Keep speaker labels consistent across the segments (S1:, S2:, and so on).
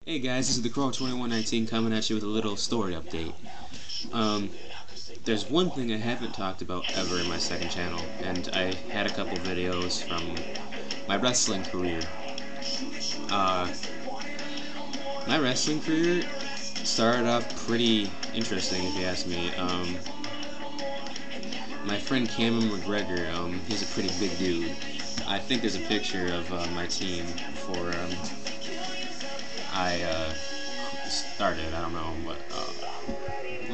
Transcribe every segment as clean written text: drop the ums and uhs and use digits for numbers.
S1: Hey guys, this is the Crow2119 coming at you with a little story update. There's one thing I haven't talked about ever in my second channel, and I had a couple videos from my wrestling career. Uh, my wrestling career started off pretty interesting, if you ask me. My friend Cameron McGregor, he's a pretty big dude. I think there's a picture of my team before I started. I don't know what.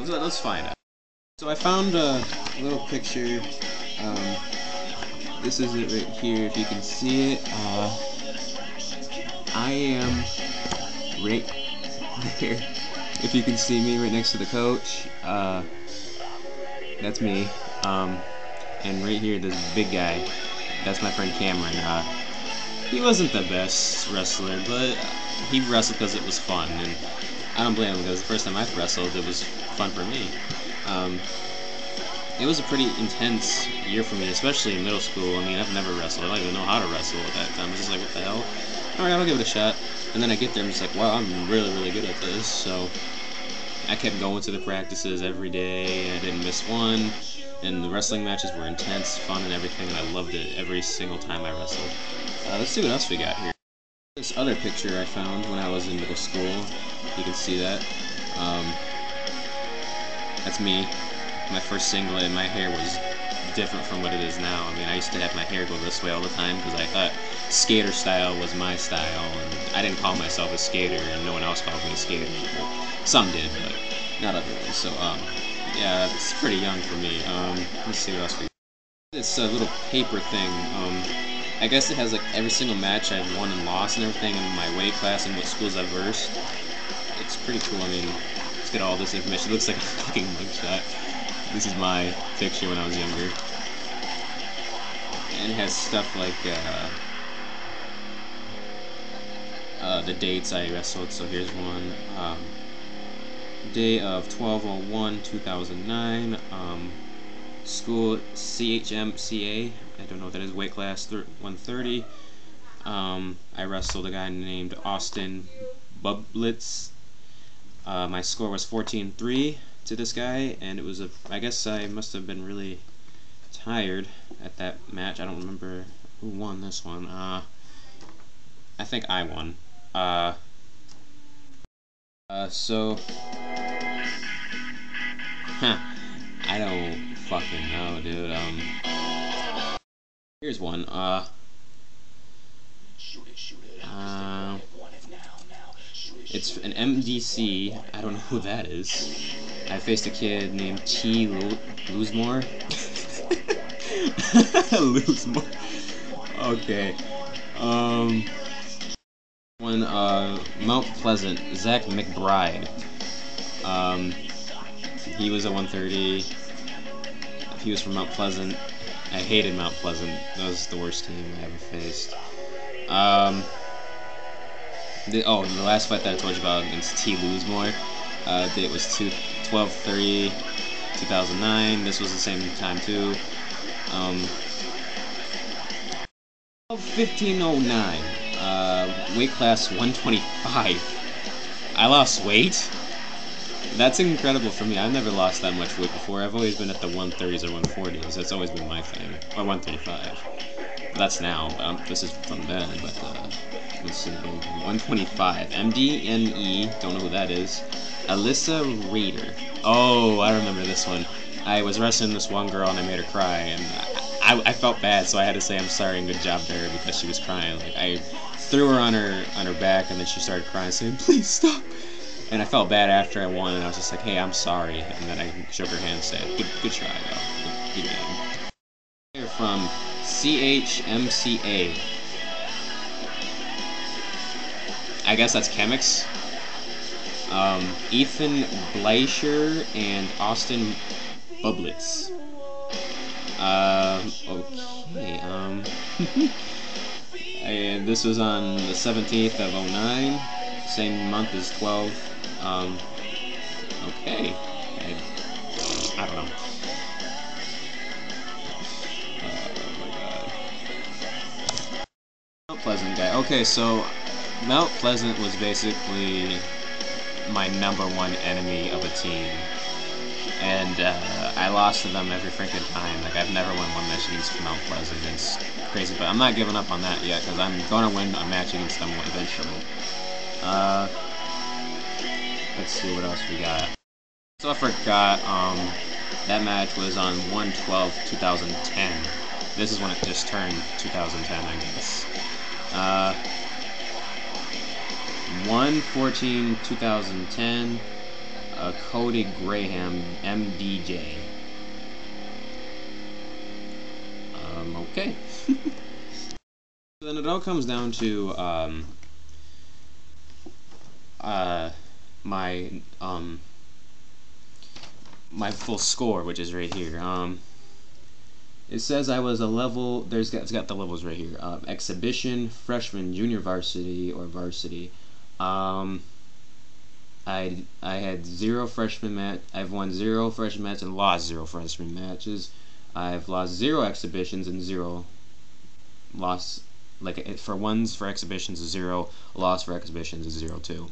S1: Let's find out. So I found a little picture. This is it right here. If you can see it, I am right there. If you can see me right next to the coach, that's me. And right here, this big guy, that's my friend Cameron. He wasn't the best wrestler, but he wrestled because it was fun, and I don't blame him because the first time I wrestled, it was fun for me. It was a pretty intense year for me, especially in middle school. I mean, I've never wrestled. I don't even know how to wrestle at that time. I was just like, what the hell? Alright, I'll give it a shot. And then I get there and I'm just like, wow, I'm really, really good at this. So I kept going to the practices every day, and I didn't miss one. And the wrestling matches were intense, fun, and everything, and I loved it every single time I wrestled. Let's see what else we got here. This other picture I found when I was in middle school. You can see that. That's me. My first singlet, and my hair was different from what it is now. I mean, I used to have my hair go this way all the time because I thought skater style was my style, and I didn't call myself a skater, and no one else called me a skater. Well, some did, but not everyone. So, yeah, it's pretty young for me. Let's see what else we got. This little paper thing. I guess it has like every single match I've won and lost and everything in my weight class and what schools I've versed. It's pretty cool. I mean, let's get all this information. It looks like a fucking mugshot. This is my picture when I was younger. And it has stuff like the dates I wrestled. So here's one. Day of 12/01/2009. School CHMCA. I don't know what that is. Weight class 130. I wrestled a guy named Austin Bublitz. My score was 14-3 to this guy, and it was I guess I must have been really tired at that match. I don't remember who won this one. I think I won. So, I don't fucking know, dude. Here's one. It's an MDC. I don't know who that is. I faced a kid named T. Loosemore. Loosemore. Okay. Mount Pleasant, Zach McBride. He was a 130. He was from Mount Pleasant. I hated Mount Pleasant. That was the worst team I ever faced. The last fight that I told you about against T. Loosemore, it was 12/3/2009. This was the same time too. 1509. Weight class 125. I lost weight? That's incredible for me. I've never lost that much weight before. I've always been at the 130s or 140s. That's always been my thing. Or 135. That's now. This is from then, but let's see. 125. MDNE. Don't know who that is. Alyssa Rader. Oh, I remember this one. I was wrestling this one girl and I made her cry, and I felt bad, so I had to say I'm sorry and good job to her because she was crying. Like, I threw her on her back, and then she started crying, saying, "Please stop." And I felt bad after I won, and I was just like, "Hey, I'm sorry." And then I shook her hand and said, "Good try, though. Good game." Here from CHMCA. I guess that's Chemix. Ethan Bleischer and Austin Bublitz. Okay, and this was on the 17th of 09, same month as 12. Okay, I don't know. Oh my god. Pleasant guy. Okay, so Mount Pleasant was basically my #1 enemy of a team, and I lost to them every freaking time. Like, I've never won one match against Mount Pleasant. It's crazy, but I'm not giving up on that yet because I'm going to win a match against them eventually. Let's see what else we got. So I forgot. That match was on 1/12/2010. This is when it just turned 2010, I guess. 1/14/2010. Cody Graham, MDJ. Okay. So then it all comes down to my my full score, which is right here. It says I was a level. It's got the levels right here. Exhibition, freshman, junior varsity, or varsity. I had 0 freshman match. I've won 0 freshman matches and lost 0 freshman matches. I've lost 0 exhibitions and 0 loss. Like for ones for exhibitions is 0, loss for exhibitions is 0 too.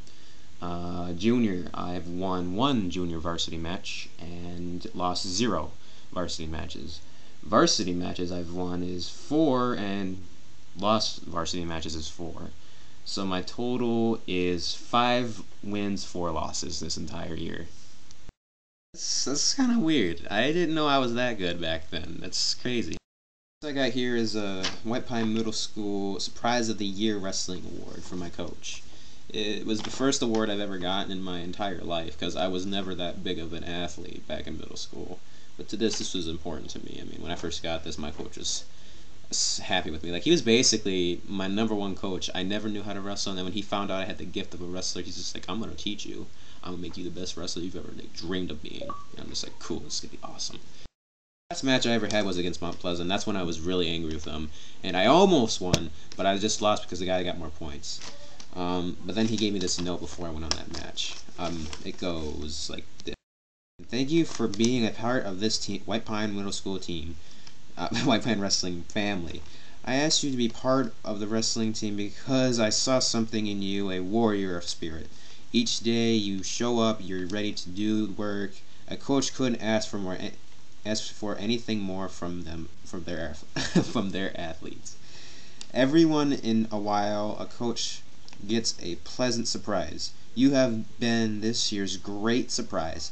S1: Junior, I've won 1 junior varsity match and lost 0 varsity matches. Varsity matches I've won is 4 and lost varsity matches is 4. So my total is 5 wins, 4 losses this entire year. That's kind of weird. I didn't know I was that good back then. That's crazy. What I got here is a White Pine Middle School Surprise of the Year Wrestling Award from my coach. It was the first award I've ever gotten in my entire life because I was never that big of an athlete back in middle school. But this was important to me. I mean, when I first got this, my coach was happy with me. Like, he was basically my #1 coach. I never knew how to wrestle, and then when he found out I had the gift of a wrestler, he's just like, I'm going to teach you. I'm going to make you the best wrestler you've ever dreamed of being. And I'm just like, cool, this is going to be awesome. The last match I ever had was against Mount Pleasant. That's when I was really angry with them. And I almost won, but I just lost because the guy got more points. But then he gave me this note before I went on that match. It goes like this. Thank you for being a part of this team, White Pine Middle School team. White Pine Wrestling family. I asked you to be part of the wrestling team because I saw something in you, a warrior of spirit. Each day you show up, you're ready to do work. A coach couldn't ask for anything more from their from their athletes. Everyone in a while, a coach gets a pleasant surprise. You have been this year's great surprise.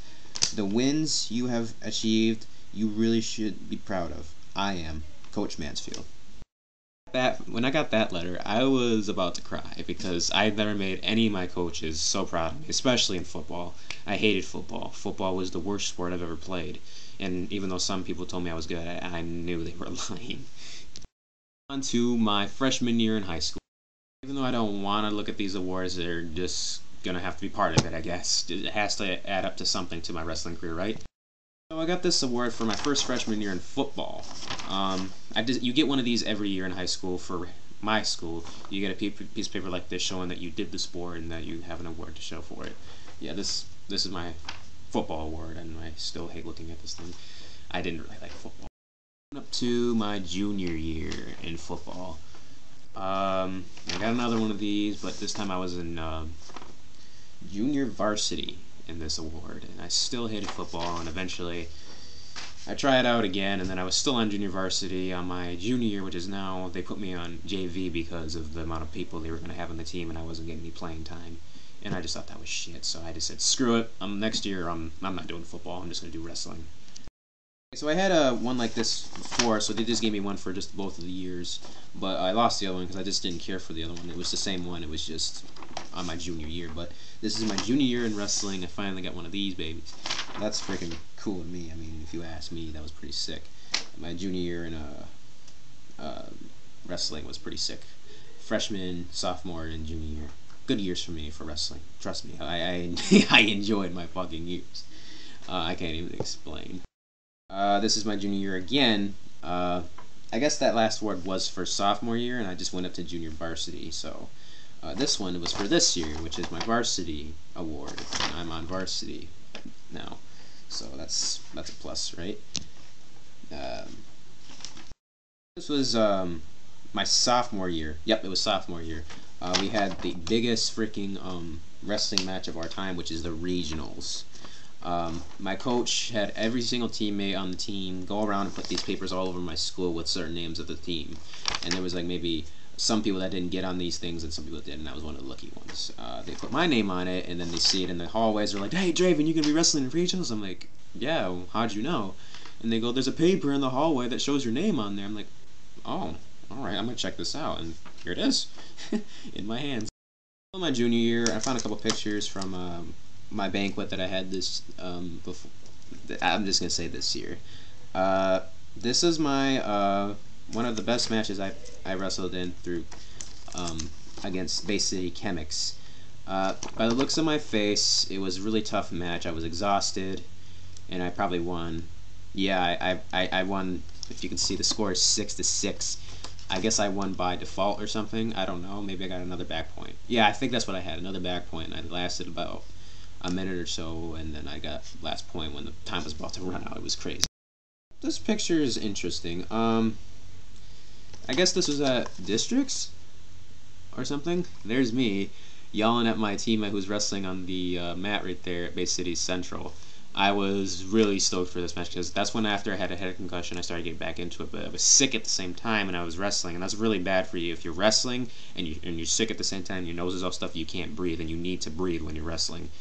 S1: The wins you have achieved, you really should be proud of. I am Coach Mansfield. When I got that letter, I was about to cry because I had never made any of my coaches so proud of me, especially in football. I hated football. Football was the worst sport I've ever played, and even though some people told me I was good, I knew they were lying. On to my freshman year in high school. Even though I don't want to look at these awards, they're just gonna have to be part of it, I guess. It has to add up to something to my wrestling career, right? So I got this award for my first freshman year in football. You get one of these every year in high school. For my school, you get a piece of paper like this showing that you did the sport and that you have an award to show for it. Yeah, this is my football award, and I still hate looking at this thing. I didn't really like football. Up to my junior year in football. I got another one of these, but this time I was in junior varsity in this award, and I still hated football, and eventually I tried out again, and then I was still on junior varsity on my junior year, which is now, they put me on JV because of the amount of people they were going to have on the team, and I wasn't getting any playing time, and I just thought that was shit, so I just said, screw it, next year I'm not doing football, I'm just going to do wrestling. So I had one like this before, so they just gave me one for just both of the years, but I lost the other one because I just didn't care for the other one. It was the same one, it was just on my junior year, but this is my junior year in wrestling. I finally got one of these babies. That's freaking cool to me. I mean, if you ask me, that was pretty sick. My junior year in wrestling was pretty sick. Freshman, sophomore, and junior year. Good years for me for wrestling. Trust me, I I enjoyed my fucking years. I can't even explain. This is my junior year again. I guess that last award was for sophomore year, and I just went up to junior varsity, so this one was for this year, which is my varsity award, and I'm on varsity now, so that's a plus, right? This was my sophomore year. Yep, it was sophomore year. We had the biggest freaking wrestling match of our time, which is the regionals. My coach had every single teammate on the team go around and put these papers all over my school with certain names of the team, and there was like maybe some people that didn't get on these things and some people did, and I was one of the lucky ones. They put my name on it, and then they see it in the hallways. They're like, "Hey, Draven, you gonna be wrestling in regionals?" I'm like, "Yeah, how'd you know?" And they go, "There's a paper in the hallway that shows your name on there." I'm like, "Oh, all right, I'm gonna check this out," and here it is, in my hands. In my junior year, I found a couple pictures from my banquet that I had this before. I'm just gonna say this year. This is my one of the best matches I wrestled in through against Bay City Chemics. By the looks of my face, it was a really tough match. I was exhausted, and I probably won. Yeah, I won. If you can see, the score is 6-6. I guess I won by default or something. I don't know. Maybe I got another back point. Yeah, I think that's what I had. Another back point. And I lasted about a minute or so, and then I got last point when the time was about to run out. It was crazy. This picture is interesting. I guess this was at Districts or something. There's me yelling at my teammate who's wrestling on the mat right there at Bay City Central. I was really stoked for this match because that's when, after I had a head concussion, I started getting back into it. But I was sick at the same time, and I was wrestling, and that's really bad for you. If you're wrestling and you're sick at the same time, your nose is all stuff, you can't breathe, and you need to breathe when you're wrestling.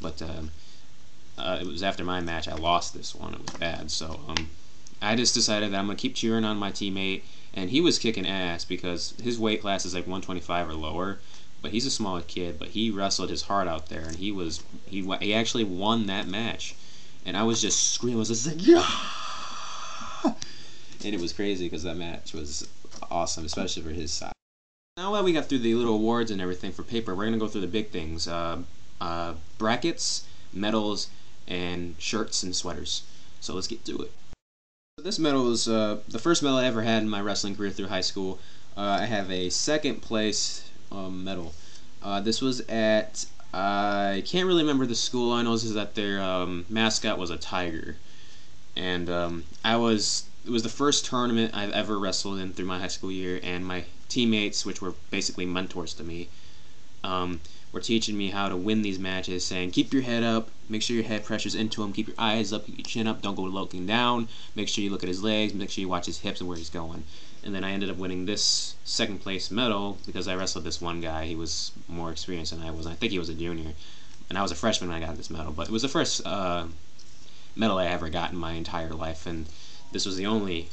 S1: But it was after my match I lost this one. It was bad, so I just decided that I'm gonna keep cheering on my teammate, and he was kicking ass because his weight class is like 125 or lower. But he's a smaller kid, but he wrestled his heart out there, and he actually won that match. And I was just screaming, I was just like, yeah! And it was crazy because that match was awesome, especially for his size. Now that we got through the little awards and everything for paper, we're going to go through the big things. Brackets, medals, and shirts and sweaters. So let's get to it. This medal is the first medal I ever had in my wrestling career through high school. I have a second place medal. This was at, I can't really remember the school. All I know is that their mascot was a tiger, and it was the first tournament I've ever wrestled in through my high school year, and my teammates, which were basically mentors to me, were teaching me how to win these matches, saying keep your head up, make sure your head pressure's into him, keep your eyes up, keep your chin up, don't go looking down, make sure you look at his legs, make sure you watch his hips and where he's going. And then I ended up winning this second place medal because I wrestled this one guy. He was more experienced than I was. I think he was a junior, and I was a freshman when I got this medal. But it was the first medal I ever got in my entire life, and this was the only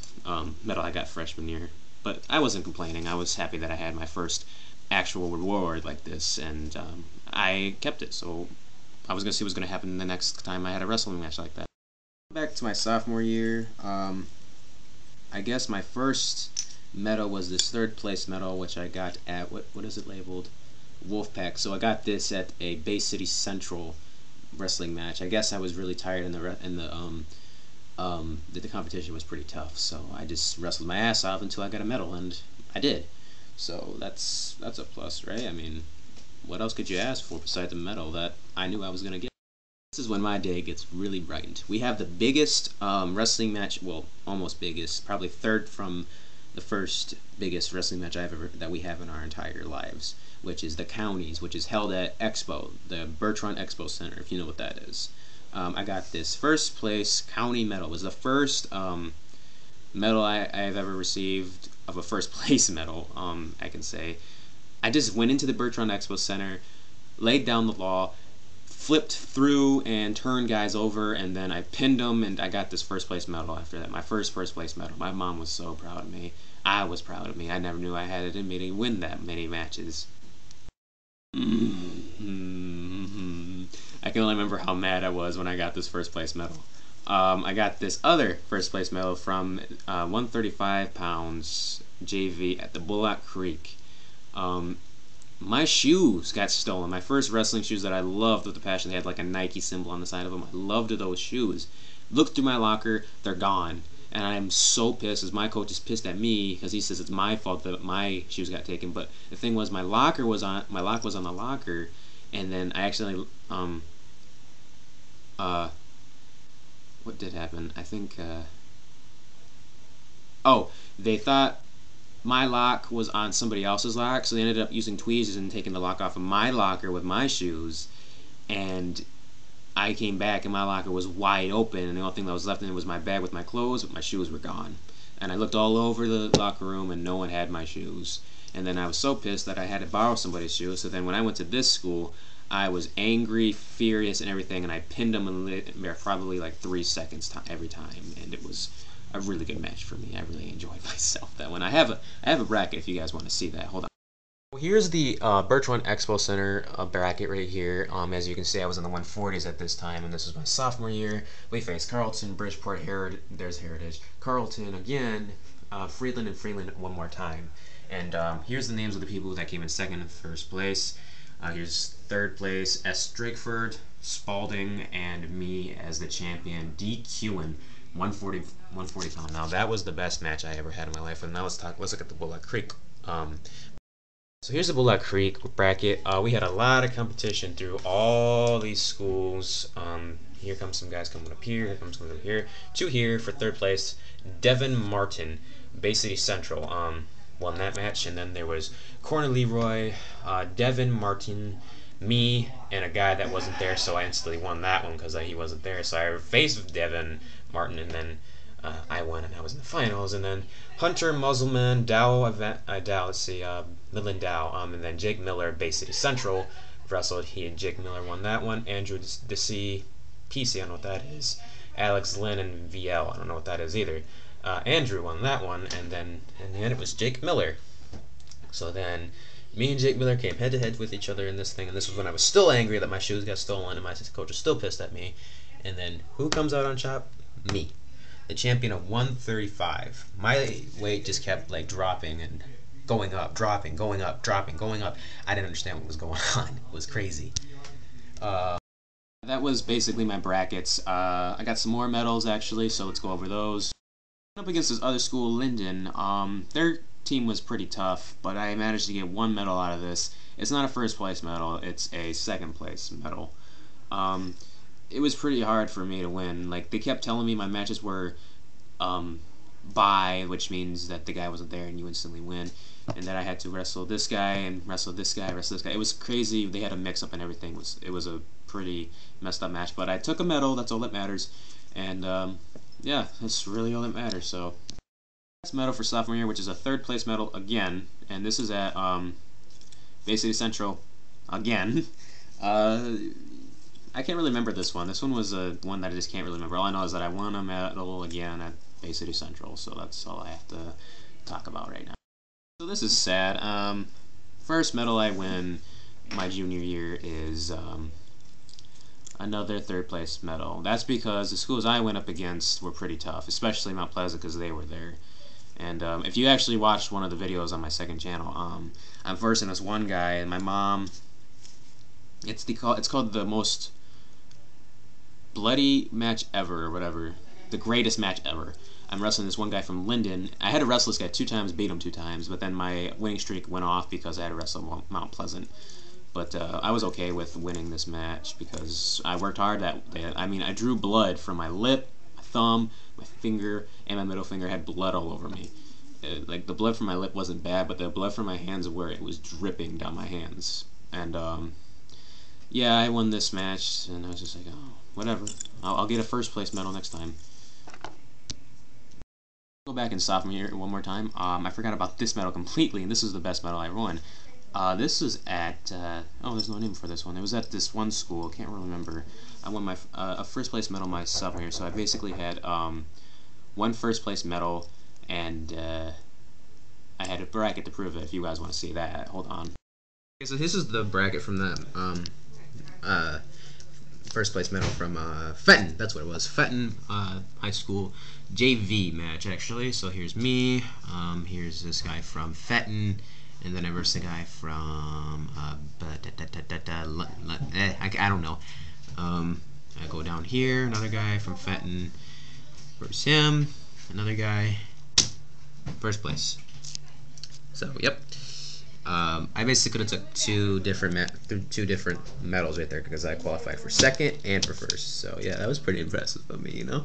S1: medal I got freshman year. But I wasn't complaining. I was happy that I had my first actual reward like this, and I kept it. So I was gonna see what's gonna happen the next time I had a wrestling match like that. Back to my sophomore year. I guess my first medal was this third place medal, which I got at what is it labeled? Wolfpack. So I got this at a Bay City Central wrestling match. I guess I was really tired in the competition was pretty tough, so I just wrestled my ass off until I got a medal, and I did. So that's a plus, right? I mean, what else could you ask for besides a medal that I knew I was gonna get? This is when my day gets really brightened. We have the biggest wrestling match, well, almost biggest, probably third from the first biggest wrestling match that we have in our entire lives, which is the Counties, which is held at Expo, the Bertrand Expo Center, if you know what that is. I got this first place county medal. It was the first medal I've ever received of a first place medal, I can say. I just went into the Bertrand Expo Center, laid down the law, flipped through and turned guys over, and then I pinned them, and I got this first place medal after that. My first place medal. My mom was so proud of me. I was proud of me. I never knew I had it in me to win that many matches. I can only remember how mad I was when I got this first place medal. I got this other first place medal from 135 pounds JV at the Bullock Creek. My shoes got stolen. My first wrestling shoes that I loved with a passion. They had like a Nike symbol on the side of them. I loved those shoes. Looked through my locker, they're gone. And I'm so pissed as my coach is pissed at me because he says it's my fault that my shoes got taken. But the thing was, my lock was on the locker, and then I actually what did happen? I think oh, they thought my lock was on somebody else's lock, so they ended up using tweezers and taking the lock off of my locker with my shoes, and I came back and my locker was wide open, and the only thing that was left in it was my bag with my clothes, but my shoes were gone. And I looked all over the locker room and no one had my shoes. And then I was so pissed that I had to borrow somebody's shoes. So then when I went to this school, I was angry, furious, and everything, and I pinned them in probably like 3 seconds every time, and it was a really good match for me. I really enjoyed myself that one. I have a bracket if you guys want to see that. Hold on. Well, here's the Birchwood Expo Center bracket right here. As you can see, I was in the 140s at this time, and this was my sophomore year. We faced Carleton, Bridgeport, there's Heritage, Carleton again, Freeland, and Freeland one more time. And here's the names of the people that came in second and first place. Here's third place, S. Drakeford, Spalding, and me as the champion, DQing 140 pound. Now that was the best match I ever had in my life. And now let's look at the Bullock Creek. So here's the Bullock Creek bracket. We had a lot of competition through all these schools. Here comes some guys coming up here. Here comes some up here. 2 here for third place. Devin Martin, Bay City Central, won that match. And then there was Corner Leroy, Devin Martin, me, and a guy that wasn't there. So I instantly won that one because he wasn't there. So I faced Devin Martin, and then I won, and I was in the finals. And then Hunter Musselman, Midland Dow, and then Jake Miller, Bay City Central, wrestled. He and Jake Miller won that one. Andrew DC, PC, I don't know what that is. Alex Lynn and VL, I don't know what that is either. Andrew won that one, and then in the end it was Jake Miller. So then me and Jake Miller came head to head with each other in this thing, and this was when I was still angry that my shoes got stolen and my coach was still pissed at me. And then who comes out on top? Me, the champion of 135. My weight just kept like dropping and going up, dropping, going up, dropping, going up. I didn't understand what was going on. It was crazy. That was basically my brackets. I got some more medals actually, so let's go over those. Up against this other school, Linden. Their team was pretty tough, but I managed to get 1 medal out of this. It's not a first place medal, it's a second place medal. It was pretty hard for me to win. Like, they kept telling me my matches were bye, which means that the guy wasn't there and you instantly win, and that I had to wrestle this guy and wrestle this guy, wrestle this guy. It was crazy. They had a mix up and everything. It was a pretty messed up match, but I took a medal. That's all that matters. And yeah, that's really all that matters. So last medal for sophomore year, which is a third place medal again, and this is at Bay City Central again. I can't really remember this one. This one was one that I just can't really remember. All I know is that I won a medal again at Bay City Central, so that's all I have to talk about right now. So this is sad. First medal I win my junior year is another third place medal. That's because the schools I went up against were pretty tough, especially Mount Pleasant because they were there. And if you actually watched one of the videos on my second channel, I'm versing this one guy, and my mom, it's called the most bloody match ever, or whatever, the greatest match ever. I'm wrestling this one guy from Linden. I had to wrestle this guy 2 times, beat him 2 times, but then my winning streak went off because I had to wrestle Mount Pleasant. But I was okay with winning this match because I worked hard that day. I mean, I drew blood from my lip, my thumb, my finger, and my middle finger had blood all over me. Like, the blood from my lip wasn't bad, but the blood from my hands where it was dripping down my hands. And yeah, I won this match, and I was just like, oh, whatever. I'll get a first place medal next time. Go back in sophomore year one more time. I forgot about this medal completely, and this is the best medal I ever won. This was at, oh, there's no name for this one. It was at this one school, can't really remember. I won my a first place medal my sophomore year, so I basically had 1 first place medal, and I had a bracket to prove it if you guys want to see that. Hold on. Okay, so this is the bracket from that first place medal from Fenton, that's what it was. Fenton High School JV match, actually. So here's me, here's this guy from Fenton, and then I versed the guy from I don't know. I go down here, another guy from Fenton, versus him, another guy, first place. So yep. I basically could have took 2 different medals right there because I qualified for second and for first. So yeah, that was pretty impressive of me, you know.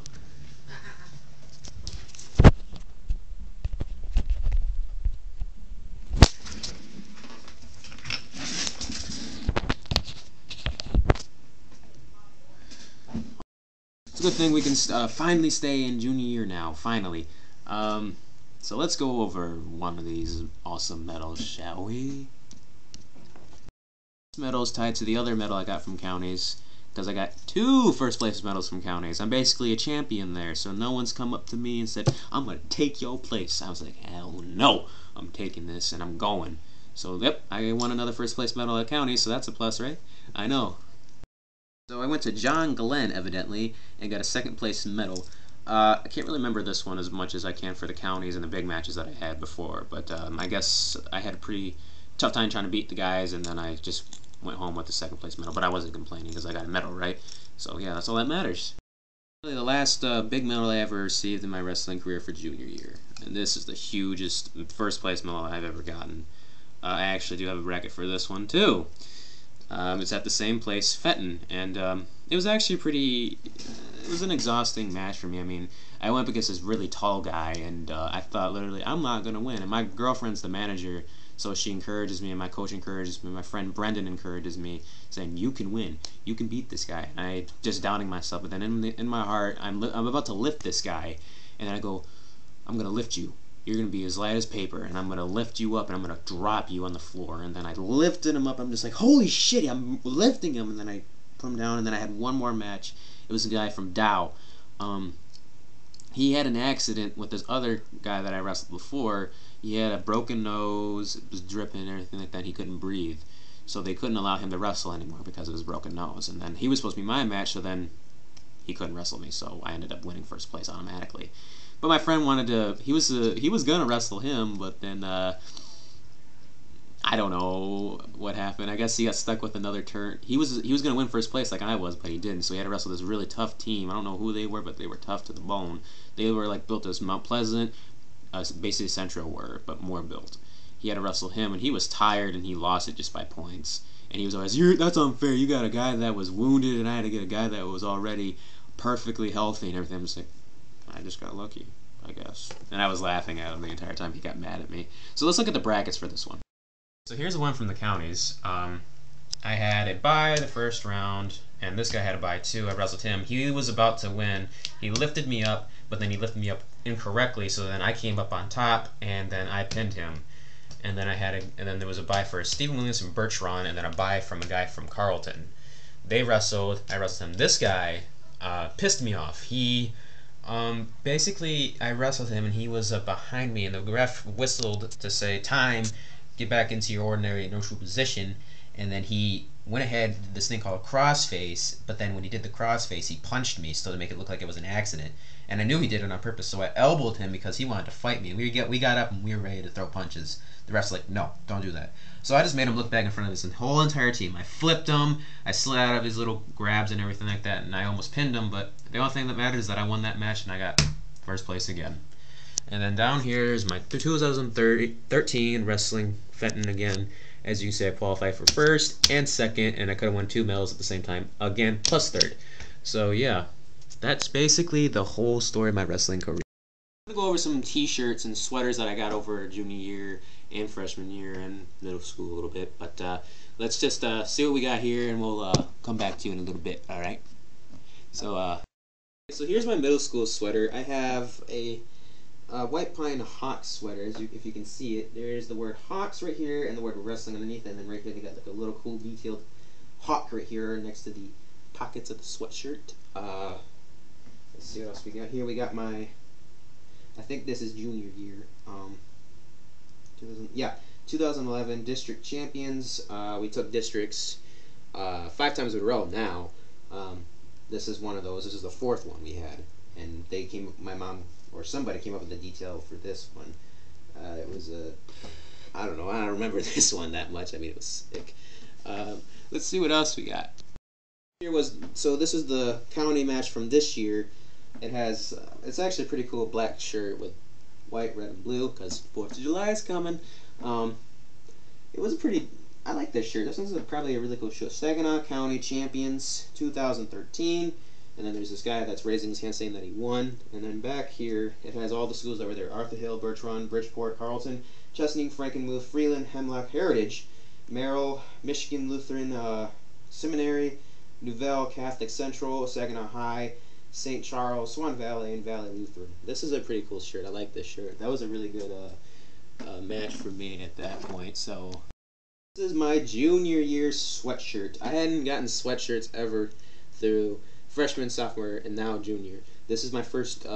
S1: good thing we can finally stay in junior year now. Finally. So let's go over one of these awesome medals, shall we? This medal is tied to the other medal I got from counties, because I got 2 first place medals from counties. I'm basically a champion there, so no one's come up to me and said, I'm going to take your place. I was like, hell no, I'm taking this and I'm going. So, yep, I won another first place medal at counties, so that's a plus, right? I know. So I went to John Glenn, evidently, and got a second place medal. I can't really remember this one as much as I can for the counties and the big matches that I had before, but I guess I had a pretty tough time trying to beat the guys, and then I just went home with the second place medal, but I wasn't complaining because I got a medal, right? So yeah, that's all that matters. Really the last big medal I ever received in my wrestling career for junior year, and this is the hugest first place medal I've ever gotten. I actually do have a bracket for this one too. It's at the same place, Fenton, and it was actually it was an exhausting match for me. I mean, I went up against this really tall guy, and I thought literally, I'm not going to win. And my girlfriend's the manager, so she encourages me, and my coach encourages me, my friend Brendan encourages me, saying, you can win, you can beat this guy. And I just doubting myself, but then in my heart, I'm about to lift this guy, and then I go, I'm going to lift you. You're going to be as light as paper, and I'm going to lift you up, and I'm going to drop you on the floor. And then I lifted him up. I'm just like, holy shit, I'm lifting him. And then I put him down, and then I had one more match. It was a guy from Dow. He had an accident with this other guy that I wrestled before. He had a broken nose, it was dripping and everything like that. He couldn't breathe. So they couldn't allow him to wrestle anymore because of his broken nose. And then he was supposed to be my match, so then he couldn't wrestle me, so I ended up winning first place automatically. But my friend wanted to. He was gonna wrestle him, but then I don't know what happened. I guess he got stuck with another turn. He was gonna win first place like I was, but he didn't. So he had to wrestle this really tough team. I don't know who they were, but they were tough to the bone. They were like built as Mount Pleasant, basically Central were, but more built. He had to wrestle him, and he was tired, and he lost it just by points. And he was always, that's unfair. You got a guy that was wounded, and I had to get a guy that was already perfectly healthy and everything. I'm just like, I just got lucky, I guess. And I was laughing at him the entire time. He got mad at me. So let's look at the brackets for this one. So here's the one from the counties. I had a bye the first round, and this guy had a bye too. I wrestled him. He was about to win. He lifted me up, but then he lifted me up incorrectly, so then I came up on top, and then I pinned him. And then and then there was a bye for Stephen Williams from Birchron, and then a bye from a guy from Carlton. They wrestled. I wrestled him. This guy pissed me off. He basically, I wrestled him, and he was behind me, and the ref whistled to say, time, get back into your ordinary neutral position, and then he went ahead and did this thing called a crossface, but then when he did the crossface, he punched me still to make it look like it was an accident, and I knew he did it on purpose, so I elbowed him because he wanted to fight me. We got up, and we were ready to throw punches. The ref's like, no, don't do that. So I just made him look back in front of his whole entire team. I flipped him, I slid out of his little grabs and everything like that, and I almost pinned him, but the only thing that matters is that I won that match, and I got first place again. And then down here is my 2013 wrestling Fenton again. As you can see, I qualified for first and second, and I could have won 2 medals at the same time, again, plus third. So yeah, that's basically the whole story of my wrestling career. I'm going to go over some t-shirts and sweaters that I got over junior year and freshman year and middle school a little bit, but let's just see what we got here, and we'll come back to you in a little bit, alright? So here's my middle school sweater. I have a White Pine Hawks sweater. If you can see it, there's the word Hawks right here and the word wrestling underneath it, and then right here they got like a little cool detailed hawk right here next to the pockets of the sweatshirt. Let's see what else we got here. We got my, I think this is junior year. 2011 district champions. We took districts 5 times in a row now. This is one of those. This is the 4th one we had, and my mom or somebody came up with the detail for this one. It was I don't know. I don't remember this one that much. I mean, it was sick. Let's see what else we got. So this is the county match from this year. It has it's actually a pretty cool black shirt with white, red, and blue because 4th of July is coming. It was I like this shirt. This one's probably a really cool shirt. Saginaw County Champions 2013. And then there's this guy that's raising his hand saying that he won. And then back here, it has all the schools that were there. Arthur Hill, Birchron, Bridgeport, Carlton, Chesaning, Frankenmuth, Freeland, Hemlock, Heritage, Merrill, Michigan Lutheran Seminary, Nouvelle, Catholic Central, Saginaw High,
S2: St. Charles, Swan Valley, and Valley Lutheran. This is a pretty cool shirt. I like this shirt. That was a really good match for me at that point. So this is my junior year sweatshirt. I hadn't gotten sweatshirts ever through freshman, sophomore, and now junior. This is my first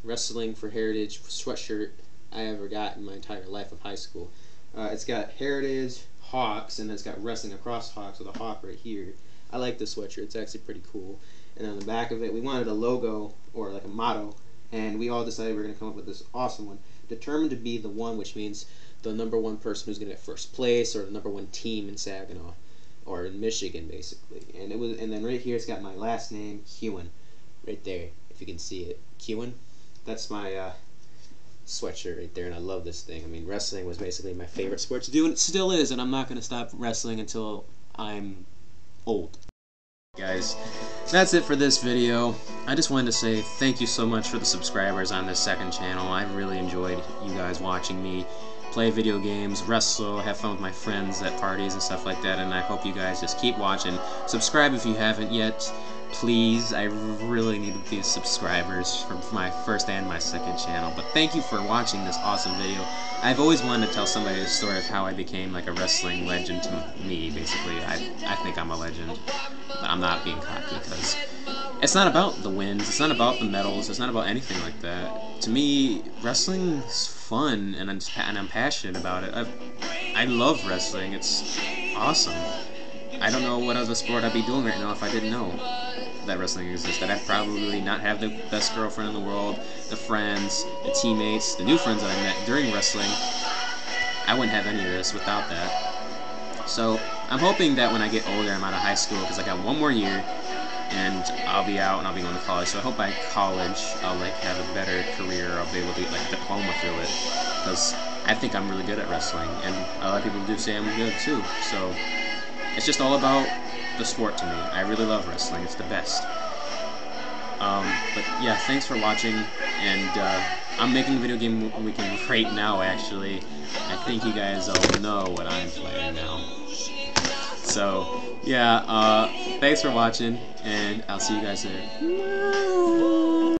S2: Wrestling for Heritage sweatshirt I ever got in my entire life of high school. It's got Heritage, Hawks, and it's got Wrestling Across Hawks with a hawk right here. I like this sweatshirt. It's actually pretty cool. And on the back of it, we wanted a logo or like a motto, and we all decided we were going to come up with this awesome one. Determined to be the one, which means the #1 person who's going to get first place, or the #1 team in Saginaw or in Michigan, basically. And then right here it's got my last name, Kewen, right there, if you can see it. Kewen. That's my sweatshirt right there, and I love this thing. I mean, wrestling was basically my favorite sport to do, and it still is, and I'm not going to stop wrestling until I'm old. Guys, that's it for this video. I just wanted to say thank you so much for the subscribers on this second channel. I really enjoyed you guys watching me play video games, wrestle, have fun with my friends at parties and stuff like that, and I hope you guys just keep watching. Subscribe if you haven't yet. Please, I really need these subscribers for my first and my second channel. But thank you for watching this awesome video. I've always wanted to tell somebody the story of how I became like a wrestling legend to me, basically. I think I'm a legend, but I'm not being cocky because it's not about the wins, it's not about the medals, it's not about anything like that. To me, wrestling's fun, and I'm passionate about it. I love wrestling. It's awesome. I don't know what other sport I'd be doing right now if I didn't know that wrestling existed. I'd probably not have the best girlfriend in the world, the friends, the teammates, the new friends that I met during wrestling. I wouldn't have any of this without that. So I'm hoping that when I get older, I'm out of high school, because I got 1 more year, and I'll be out and I'll be going to college. So I hope by college I'll like have a better career. I'll be able to get like a diploma through it, because I think I'm really good at wrestling, and a lot of people do say I'm good too. So it's just all about the sport to me. I really love wrestling. It's the best. But yeah, thanks for watching, and I'm making a video game weekend right now, actually. I think you guys all know what I'm playing now. So yeah, thanks for watching, and I'll see you guys there.